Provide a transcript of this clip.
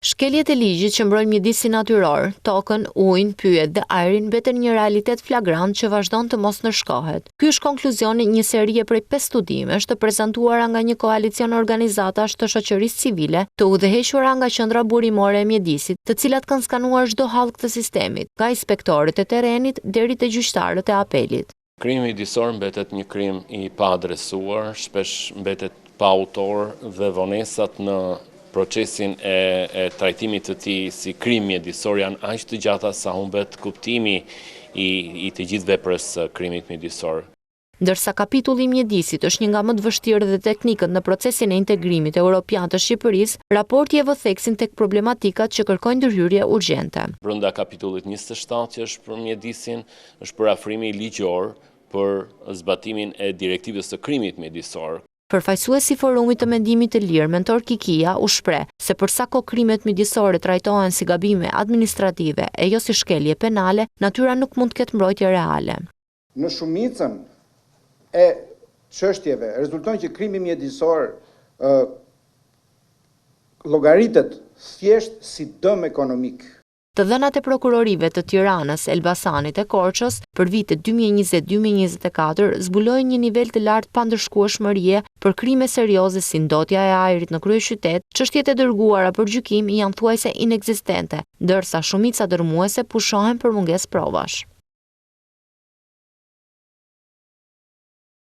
Shkeljet e ligjit që mbrojnë mjedisin natyror, tokën, ujin, pyjet dhe ajrin mbeten një realitet flagrant që vazhdon të mos ndërshkohet. Ky është konkluzioni një serie prej 5 studimesh të prezantuara nga një koalicion organizatash të shoqërisë civile, të udhëhequra nga Qendra Burimore e Mjedisit, të cilat kanë skanuar çdo hallk të sistemit, nga inspektorët e terrenit deri te gjyqtarët e apelit. Krimi mjedisor mbetet një krim i pa adresuar, shpesh mbetet pa autor dhe vonesat në procesin e trajtimit të tij si krim mjedisor janë aq të gjata sa humbet kuptimi i të gjithë veprës së krimit mjedisor. Ndërsa kapitulli i mjedisit është një nga më të vështirë dhe teknikët në procesin e integrimit europian të Shqipërisë, raporti e vë theksin tek problematikat që kërkojnë ndërhyrje urgjente. Brenda kapitullit 27 që është për mjedisin, është parafrimi ligjor për zbatimin e direktivës së krimit mjedisor. Përfaqësuesi i Forumit të Mendimit të Lirë, Mentor Kikia, u shpreh se për sa kohë krimet mjedisore trajtohen si gabime administrative e jo si shkelje penale, natyra nuk mund të ketë mbrojtje reale. Në shumicën e çështjeve rezulton që krimi mjedisor llogaritet thjesht si dëm ekonomik. Të dhënat e prokurorive të Tiranës, Elbasanit e Korçës për vitet 2020-2024 zbulojnë një nivel të lartë pandërshkueshmërie për krime serioze si ndotja e ajrit në kryeqytet, çështjet e dërguara për gjykim janë thuajse inekzistente, ndërsa shumica dërmuese pushohen për mungesë provash.